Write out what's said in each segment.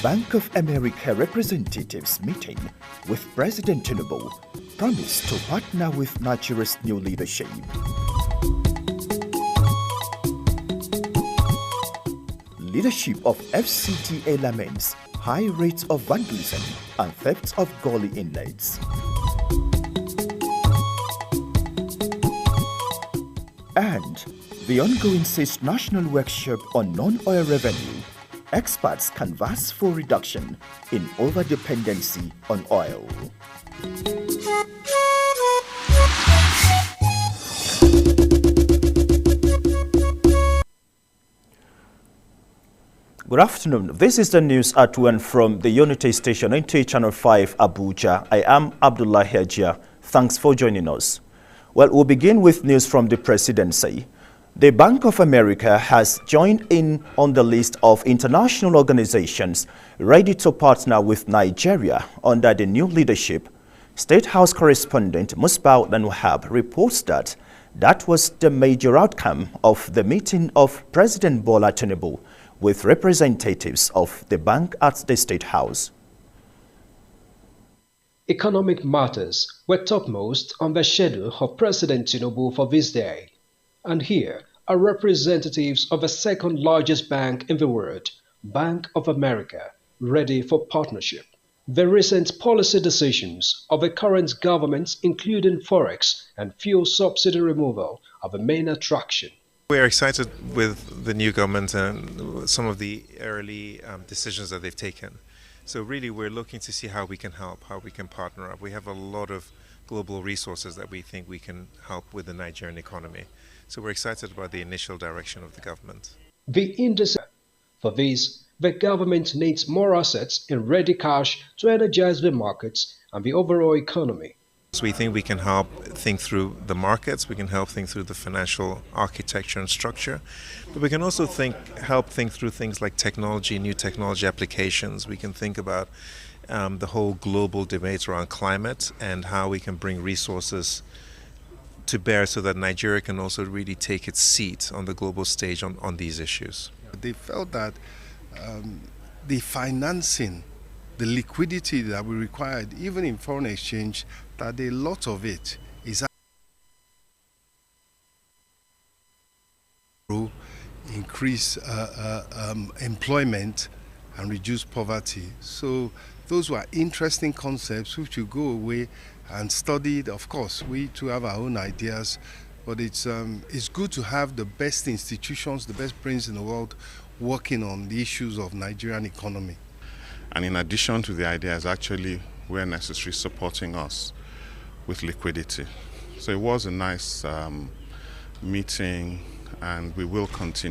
Bank of America representatives meeting with President Tinubu promised to partner with Nigeria's new leadership. Leadership of FCTA laments high rates of vandalism and theft of gully inlets. And the ongoing 6th National Workshop on Non-Oil Revenue, experts canvass for reduction in overdependency on oil. Good afternoon. This is the news at 1 from the Unity Station, Nta Channel 5, Abuja. I am Abdullah Hajia. Thanks for joining us. Well, we'll begin with news from the presidency. The Bank of America has joined in on the list of international organizations ready to partner with Nigeria under the new leadership. State House correspondent Musbah Wahab reports that that was the major outcome of the meeting of President Bola Tinubu with representatives of the bank at the State House. Economic matters were topmost on the schedule of President Tinubu for this day. And here are representatives of the second largest bank in the world, Bank of America, ready for partnership. The recent policy decisions of the current government, including forex and fuel subsidy removal, are the main attraction. We are excited with the new government and some of the early decisions that they've taken. So really we're looking to see how we can help, how we can partner up. We have a lot of global resources that we think we can help with the Nigerian economy. So we're excited about the initial direction of the government. For this, the government needs more assets in ready cash to energize the markets and the overall economy. So we think we can help think through the markets, we can help think through the financial architecture and structure, but we can also help think through things like technology, new technology applications. We can think about the whole global debate around climate and how we can bring resources to bear so that Nigeria can also really take its seat on the global stage on these issues. They felt that the financing, the liquidity that we required, even in foreign exchange, that a lot of it is to increase employment and reduce poverty. So those were interesting concepts which you go away and studied. Of course, we too have our own ideas, but it's good to have the best institutions, the best brains in the world working on the issues of Nigerian economy. And in addition to the ideas, actually, where necessary, supporting us with liquidity. So it was a nice meeting, and we will continue.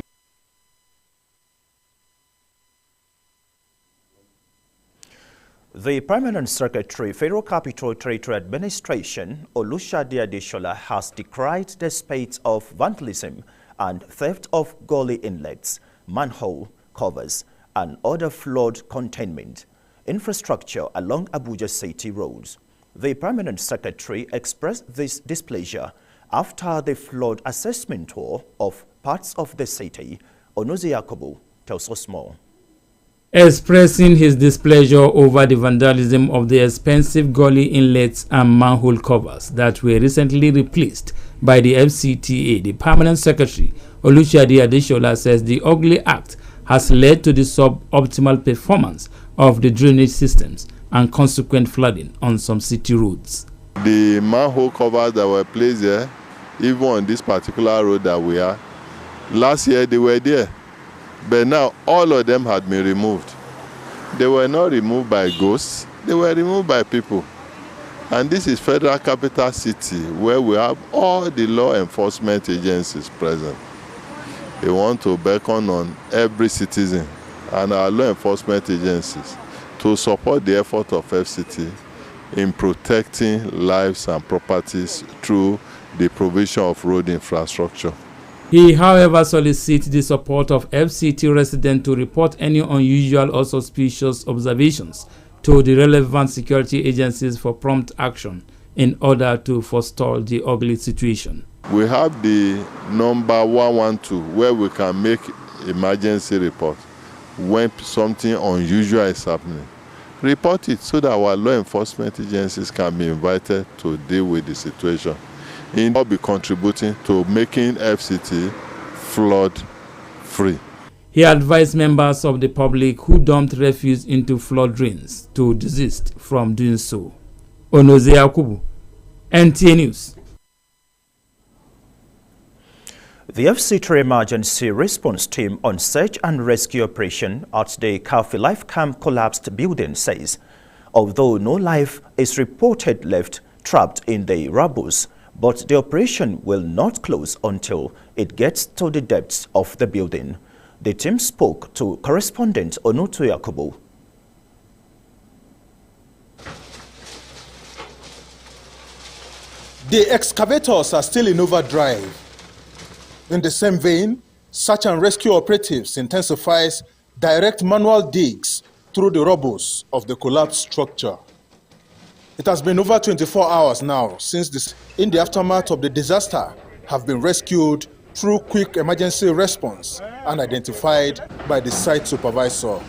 The Permanent Secretary, Federal Capital Territory Administration, Olushade Adeshola, has decried the spate of vandalism and theft of gully inlets, manhole covers, and other flood containment infrastructure along Abuja City roads. The Permanent Secretary expressed this displeasure after the flood assessment tour of parts of the city. Onoze Yakobo tells us more. Expressing his displeasure over the vandalism of the expensive gully inlets and manhole covers that were recently replaced by the FCTA, the Permanent Secretary, Olushade Adeshola, says the ugly act has led to the suboptimal performance of the drainage systems and consequent flooding on some city roads. The manhole covers that were placed there, even on this particular road that we are, last year they were there, but now all of them had been removed. They were not removed by ghosts, they were removed by people. And this is Federal Capital City, where we have all the law enforcement agencies present. They want to beckon on every citizen and our law enforcement agencies to support the effort of FCT in protecting lives and properties through the provision of road infrastructure. He, however, solicits the support of FCT residents to report any unusual or suspicious observations to the relevant security agencies for prompt action in order to forestall the ugly situation. We have the number 112 where we can make emergency report. when something unusual is happening, report it so that our law enforcement agencies can be invited to deal with the situation. It will be contributing to making FCT flood free. He advised members of the public who dumped refuse into flood drains to desist from doing so. Onoze Yakubu, NTA News. The FCT Emergency Response Team on search and rescue operation at the Calfee Life Camp collapsed building says, although no life is reported left trapped in the rubble, but the operation will not close until it gets to the depths of the building. The team spoke to correspondent Nta Channel. The excavators are still in overdrive. In the same vein, search and rescue operatives intensifies direct manual digs through the rubble of the collapsed structure. It has been over 24 hours now since this, in the aftermath of the disaster, have been rescued through quick emergency response and identified by the site supervisor.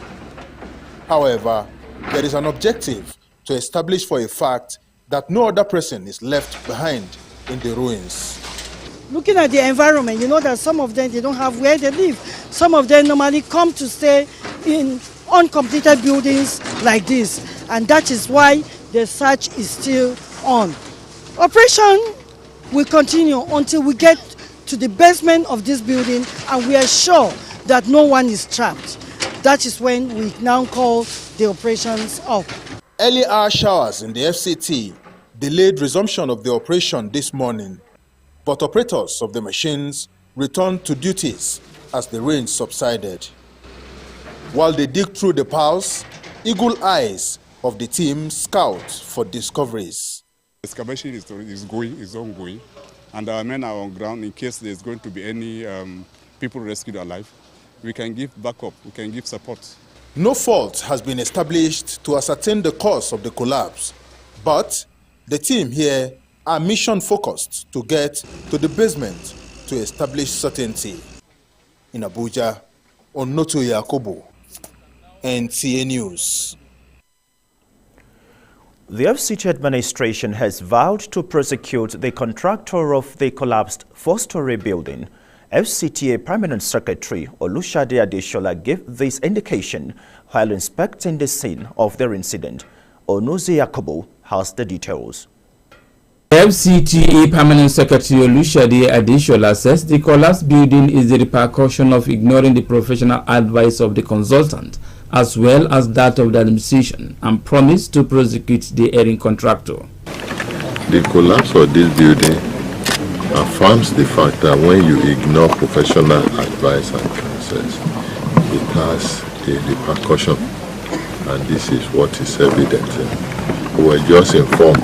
However, there is an objective to establish for a fact that no other person is left behind in the ruins. Looking at the environment, you know that some of them, they don't have where they live. Some of them normally come to stay in uncompleted buildings like this. And that is why the search is still on. Operation will continue until we get to the basement of this building and we are sure that no one is trapped. That is when we now call the operations off. Early hour showers in the FCT delayed resumption of the operation this morning. But operators of the machines returned to duties as the rain subsided. While they dig through the piles, eagle eyes of the team scout for discoveries. Excavation is ongoing, and our men are on ground in case there's going to be any people rescued alive. We can give backup, we can give support. No fault has been established to ascertain the cause of the collapse, but the team here are mission-focused to get to the basement to establish certainty. In Abuja, Nta Channel, NTA News. The FCT administration has vowed to prosecute the contractor of the collapsed four-story building. FCTA Permanent Secretary Olushade Adeshola gave this indication while inspecting the scene of the incident. Onoze Yakubu has the details. FCTA Permanent Secretary Olushade Adeshola says the collapsed building is the repercussion of ignoring the professional advice of the consultant as well as that of the administration and promised to prosecute the erring contractor. The collapse of this building affirms the fact that when you ignore professional advice and counsels, it has a repercussion, and this is what is evident. We were just informed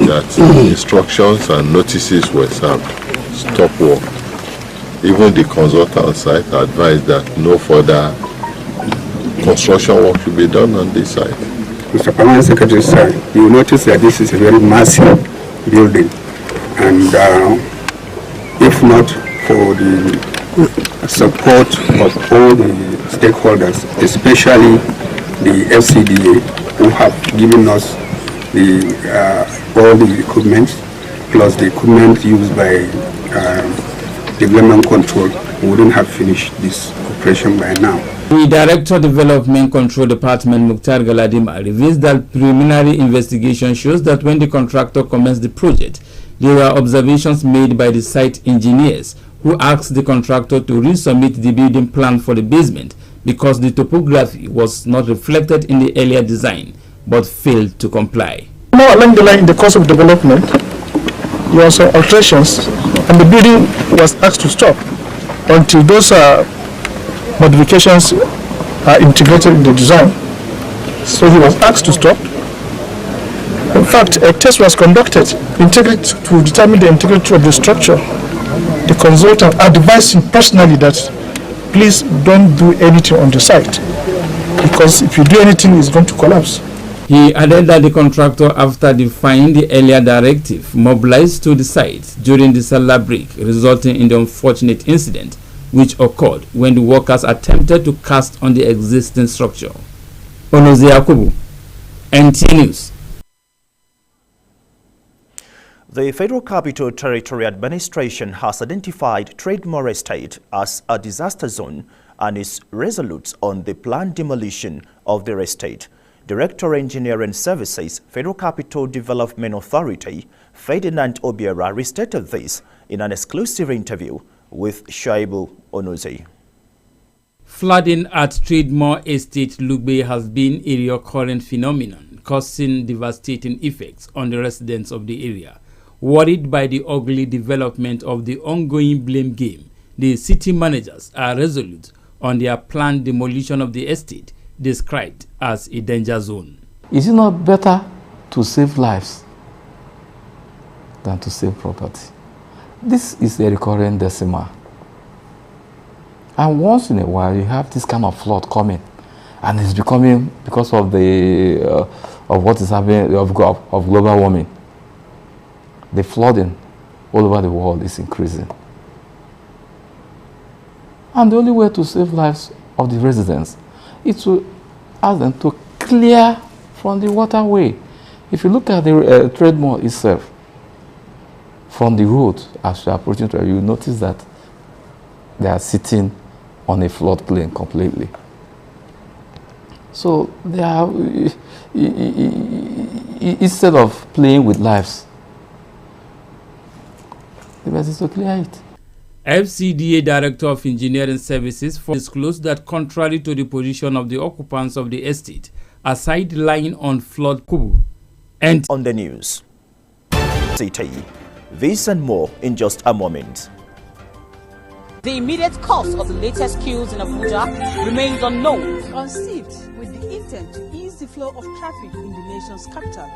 that instructions and notices were served. Stop work. Even the consultant site advised that no further construction work should be done on this site. Mr. Permanent Secretary, sir, you notice that this is a very massive building, and if not for the support of all the stakeholders, especially the FCDA, who have given us all the equipment, plus the equipment used by development control, we wouldn't have finished this operation by now. The Director Development Control Department, Mukhtar Galadima, reveals that preliminary investigation shows that when the contractor commenced the project, there were observations made by the site engineers who asked the contractor to resubmit the building plan for the basement because the topography was not reflected in the earlier design but failed to comply. Now along the line, in the course of development, there were some alterations and the building was asked to stop until those modifications are integrated in the design. So he was asked to stop. In fact, a test was conducted to determine the integrity of the structure. The consultant advised him personally that please don't do anything on the site, because if you do anything, it's going to collapse. He added that the contractor, after defying the earlier directive, mobilized to the site during the Salah break, resulting in the unfortunate incident, which occurred when the workers attempted to cast on the existing structure. Onoze Yakubu, NT News. The Federal Capital Territory Administration has identified Trademore Estate as a disaster zone and is resolute on the planned demolition of the estate. Director Engineering Services, Federal Capital Development Authority, Ferdinand Obiera restated this in an exclusive interview with Shaibu Onoze. Flooding at Trademore Estate Lugbe has been a recurrent phenomenon, causing devastating effects on the residents of the area. Worried by the ugly development of the ongoing blame game, the city managers are resolute on their planned demolition of the estate, described as a danger zone. Is it not better to save lives than to save property? This is a recurrent decimal. And once in a while, you have this kind of flood coming, and it's becoming because of the of what is happening of global warming. The flooding all over the world is increasing. And the only way to save lives of the residents is to ask them to clear from the waterway. If you look at the Trademore itself, from the road as you're approaching to it, you notice that they are sitting on a floodplain completely. So they are, instead of playing with lives, the best is to clear it. FCDA Director of Engineering Services disclosed that contrary to the position of the occupants of the estate, a site lying on flood Kubu. And on the news, this and more in just a moment. The immediate cause of the latest queues in Abuja remains unknown. Conceived with the intent to ease the flow of traffic in the nation's capital.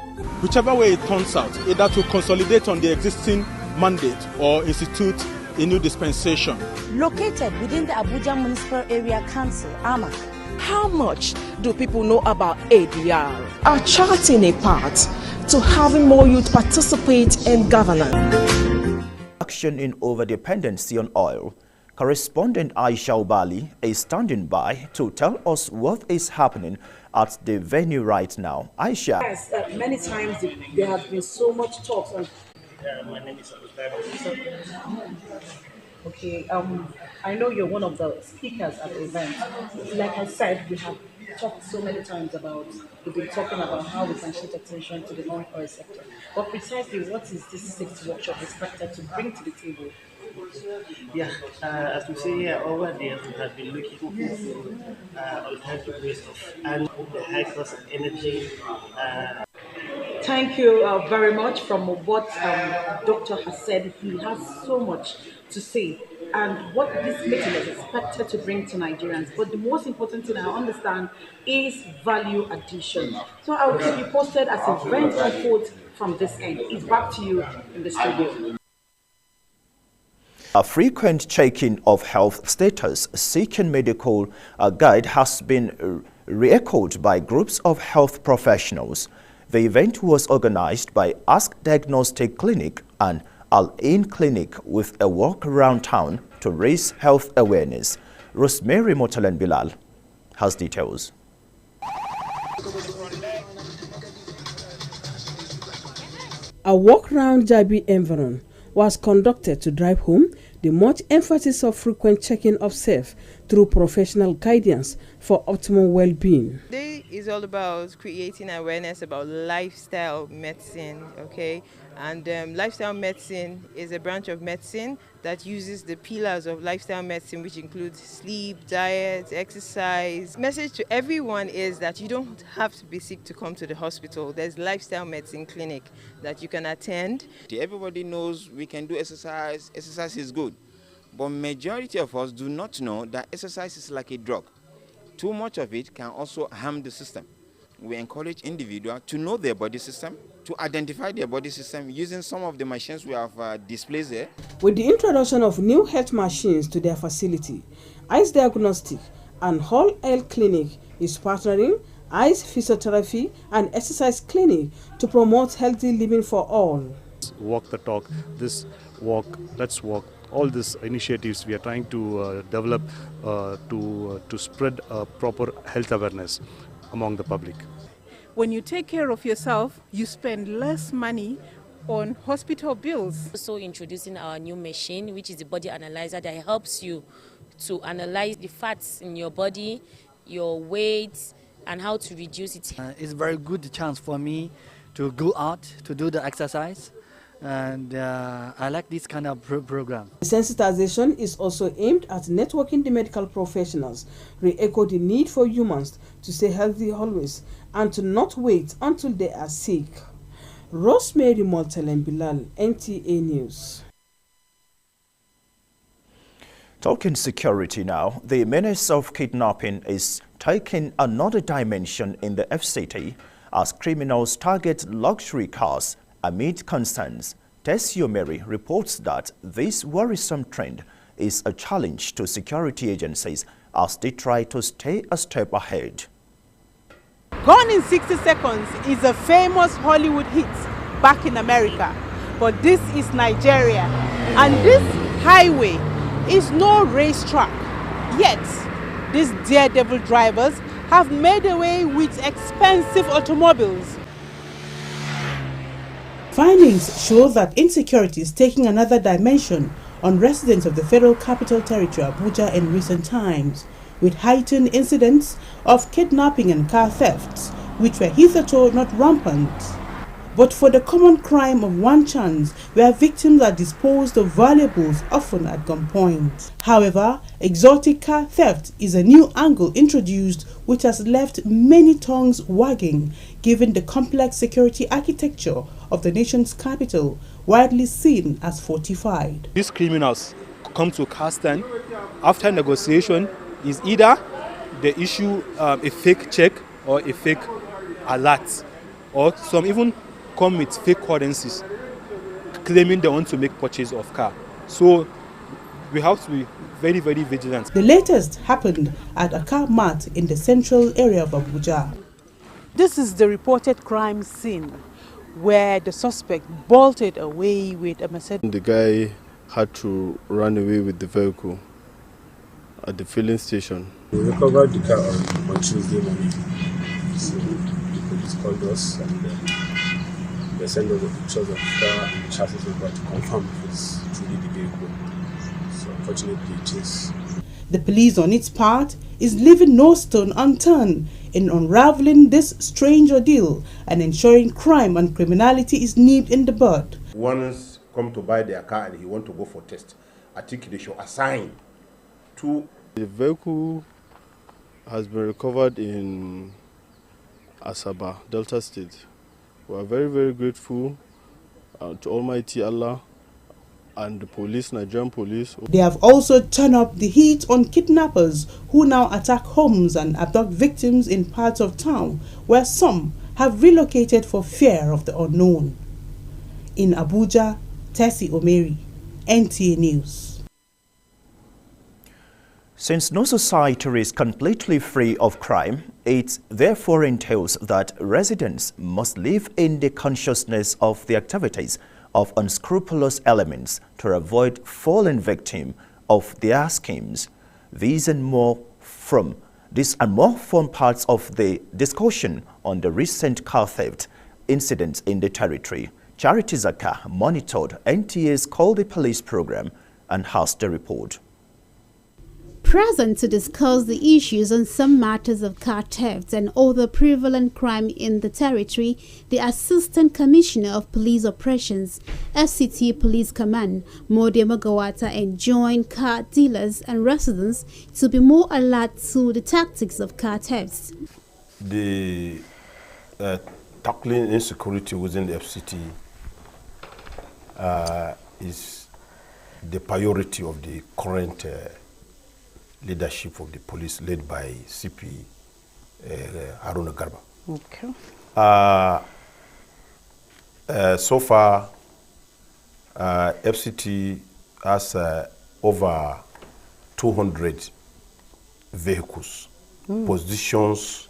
Whichever way it turns out, either to consolidate on the existing mandate or institute a new dispensation. Located within the Abuja Municipal Area Council, AMAC. How much do people know about ADR? Are charting a path to having more youth participate in governance. Action in over-dependency on oil. Correspondent Aisha Ubali is standing by to tell us what is happening at the venue right now. Aisha. Yes, many times there has been so much talk on. My name is Okay, I know you're one of the speakers at the event. Like I said, we have talked so many times about, we've been talking about how we can shift attention to the non-oil sector. But precisely, what is this sixth workshop expected to bring to the table? Yeah, as we say here, over there we have been looking for alternative ways of and the high cost of energy. Thank you very much. From what Doctor has said, he has so much to say and what this meeting is expected to bring to Nigerians. But the most important thing I understand is value addition. So I will keep you posted as events unfold from this end. It's back to you in the studio. A frequent checking of health status seeking medical guide has been re-echoed by groups of health professionals. The event was organized by Ask Diagnostic Clinic and Al-Ain Clinic with a walk around town to raise health awareness. Rosemary Motalan Bilal has details. A walk around Jabi environment was conducted to drive home the much emphasis of frequent checking of self through professional guidance for optimal well-being. Today is all about creating awareness about lifestyle medicine, okay? And lifestyle medicine is a branch of medicine that uses the pillars of lifestyle medicine, which includes sleep, diet, exercise. Message to everyone is that you don't have to be sick to come to the hospital. There's lifestyle medicine clinic that you can attend. Everybody knows we can do exercise. Exercise is good. But majority of us do not know that exercise is like a drug. Too much of it can also harm the system. We encourage individuals to know their body system, to identify their body system using some of the machines we have displayed there. With the introduction of new health machines to their facility, ICE Diagnostic and Hall L Clinic is partnering ICE Physiotherapy and Exercise Clinic to promote healthy living for all. Walk the talk, this walk, let's walk, all these initiatives we are trying to develop to spread proper health awareness among the public. When you take care of yourself, you spend less money on hospital bills. Also introducing our new machine, which is the body analyzer that helps you to analyze the fats in your body, your weight, and how to reduce it. It's a very good chance for me to go out to do the exercise, and I like this kind of program. Sensitization is also aimed at networking the medical professionals, re-echo the need for humans to stay healthy always and to not wait until they are sick. Rosemary Moltel and Bilal, NTA News. Talking security now, the menace of kidnapping is taking another dimension in the FCT as criminals target luxury cars amid concerns. Tessio Mary reports that this worrisome trend is a challenge to security agencies as they try to stay a step ahead. Gone in 60 Seconds is a famous Hollywood hit back in America, but this is Nigeria, and this highway is no racetrack. Yet, these daredevil drivers have made away with expensive automobiles. Findings show that insecurity is taking another dimension on residents of the Federal Capital Territory, Abuja, in recent times, with heightened incidents of kidnapping and car thefts, which were hitherto not rampant. But for the common crime of one chance, where victims are disposed of valuables often at gunpoint. However, exotic car theft is a new angle introduced which has left many tongues wagging, given the complex security architecture of the nation's capital, widely seen as fortified. These criminals come to car stand. After negotiation is either they issue a fake check or a fake alert, or some even come with fake currencies claiming they want to make purchase of car. So we have to be very, very vigilant. The latest happened at a car mart in the central area of Abuja. This is the reported crime scene where the suspect bolted away with a Mercedes. The guy had to run away with the vehicle at the filling station. We recovered the car on Tuesday morning. So the police called us and they sent us the pictures of the car and the chassis over to confirm if it's truly the vehicle. So unfortunately it is. The police on its part is leaving no stone unturned in unraveling this strange ordeal and ensuring crime and criminality is nipped in the bud. One's come to buy their car and he want to go for test. I think they should assign to. The vehicle has been recovered in Asaba, Delta State. We are very, very grateful to Almighty Allah and the police, Nigerian police. They have also turned up the heat on kidnappers who now attack homes and abduct victims in parts of town where some have relocated for fear of the unknown. In Abuja, Tessie Omeri, NTA News. Since no society is completely free of crime, it therefore entails that residents must live in the consciousness of the activities of unscrupulous elements to avoid falling victim of their schemes. These and more form parts of the discussion on the recent car theft incidents in the territory. Charity Zaka monitored NTA's Call the Police program and has the report. Present to discuss the issues on some matters of car theft and other prevalent crime in the territory, the Assistant Commissioner of Police Operations, FCT Police Command, Mode Magawata, enjoined car dealers and residents to be more alert to the tactics of car thefts. The tackling insecurity within the FCT is the priority of the current leadership of the police, led by CP Haruna Garba. Okay. So far, FCT has over 200 vehicles, positions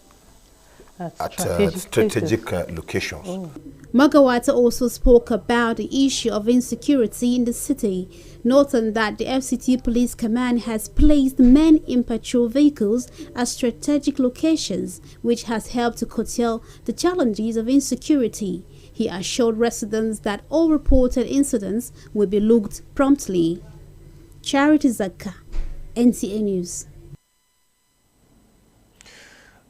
at strategic locations. Magawata also spoke about the issue of insecurity in the city, noting that the FCT Police Command has placed men in patrol vehicles at strategic locations, which has helped to curtail the challenges of insecurity. He assured residents that all reported incidents will be looked promptly. Charity Zakka, NTA News.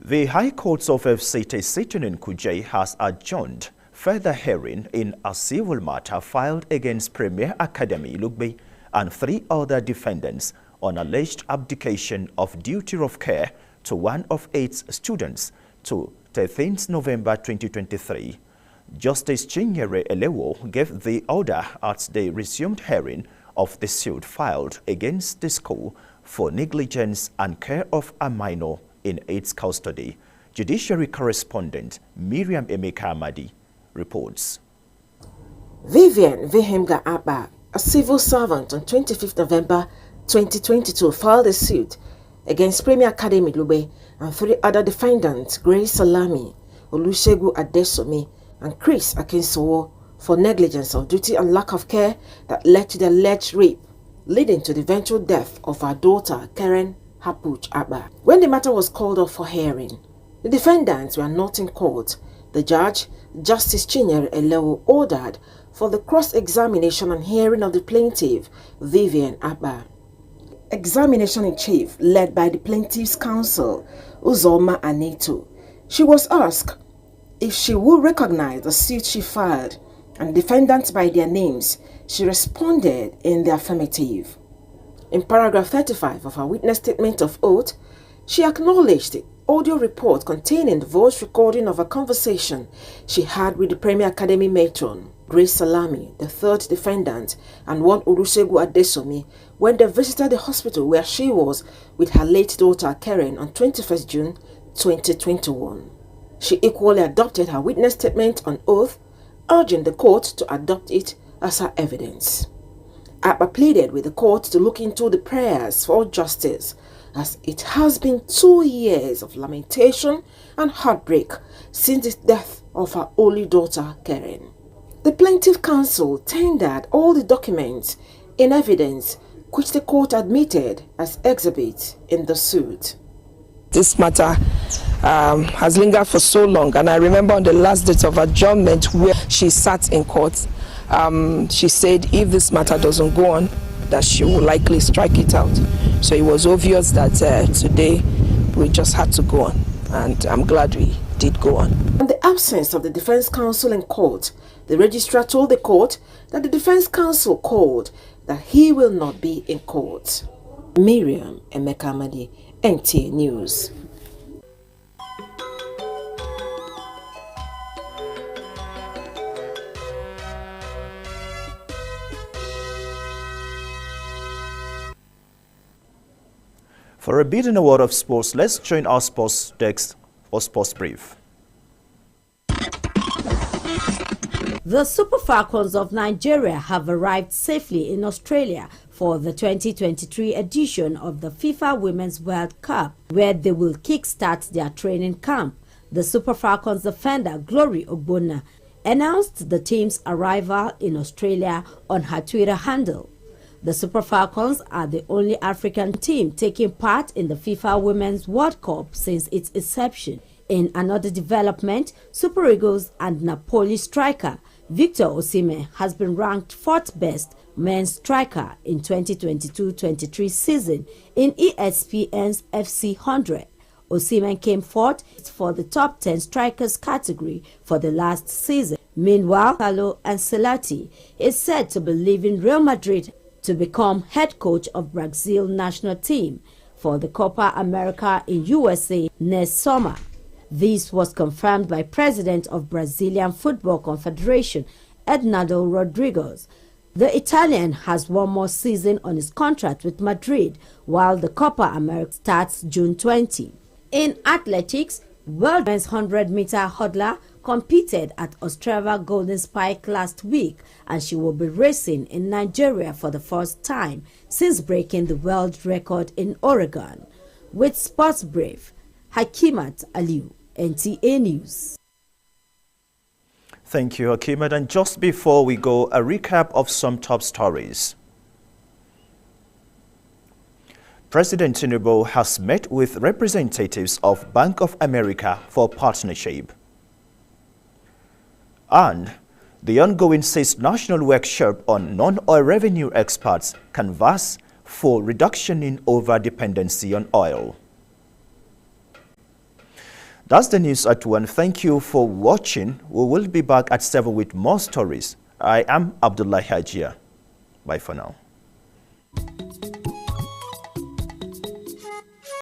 The High Court of FCT sitting in Kuje has adjourned further hearing in a civil matter filed against Premier Academy Lugbe and 3 other defendants on alleged abdication of duty of care to one of 8 students to 13th November 2023. Justice Chinyere Elewo gave the order at the resumed hearing of the suit filed against the school for negligence and care of a minor in its custody. Judiciary correspondent Miriam Emeka Amadi reports. Vivian Vihemga Abba, a civil servant, on 25th November 2022 filed a suit against Premier Academy Lube and 3 other defendants, Grace Salami, Olusegun Adesomi, and Chris Akinsowo, for negligence of duty and lack of care that led to the alleged rape, leading to the eventual death of our daughter, Karen Hapuch Abba. When the matter was called up for hearing, the defendants were not in court. The judge, Justice Chinyere Elewo, ordered for the cross-examination and hearing of the plaintiff, Vivian Abba. Examination in chief led by the plaintiff's counsel, Uzoma Aneto. She was asked if she would recognize the suit she filed and defendants by their names. She responded in the affirmative. In paragraph 35 of her witness statement of oath, she acknowledged the audio report containing the voice recording of a conversation she had with the Premier Academy matron, Grace Salami, the 3rd defendant, and one Olusegun Adesomi, when they visited the hospital where she was with her late daughter Karen on 21st June 2021. She equally adopted her witness statement on oath, urging the court to adopt it as her evidence. Abba pleaded with the court to look into the prayers for justice, as it has been 2 years of lamentation and heartbreak since the death of her only daughter, Karen. The plaintiff counsel tendered all the documents in evidence which the court admitted as exhibits in the suit. This matter has lingered for so long, and I remember on the last date of adjournment where she sat in court, she said if this matter doesn't go on, that she will likely strike it out. So it was obvious that today we just had to go on, and I'm glad we did go on. In the absence of the defense counsel in court, the registrar told the court that the defense counsel called that he will not be in court. Miriam Emeka Amadi, NTA News. For a bit in the world of sports, let's join our sports desk for Sports Brief. The Super Falcons of Nigeria have arrived safely in Australia for the 2023 edition of the FIFA Women's World Cup, where they will kickstart their training camp. The Super Falcons defender Glory Ogbonna announced the team's arrival in Australia on her Twitter handle. The Super Falcons are the only African team taking part in the FIFA Women's World Cup since its inception. In another development, Super Eagles and Napoli striker Victor Osimhen has been ranked 4th best men's striker in 2022-23 season in ESPN's FC 100. Osimhen came 4th for the top 10 strikers category for the last season. Meanwhile, Carlo Ancelotti is said to be leaving Real Madrid to become head coach of Brazil national team for the Copa America in USA next summer. This was confirmed by President of Brazilian Football Confederation, Ednardo Rodrigues. The Italian has one more season on his contract with Madrid, while the Copa America starts June 20. In athletics, world men's 100-meter hurdler competed at Ostrava Golden Spike last week, and she will be racing in Nigeria for the first time since breaking the world record in Oregon. With Sports Brief, Hakimat Aliu. NTA News. Thank you, Hakimat. And just before we go, a recap of some top stories. President Tinubu has met with representatives of Bank of America for partnership. And the ongoing 6th National Workshop on Non-Oil Revenue Experts canvass for reduction in over-dependency on oil. That's the news at 1. Thank you for watching. We will be back at 7 with more stories. I am Abdullah Hajia. Bye for now.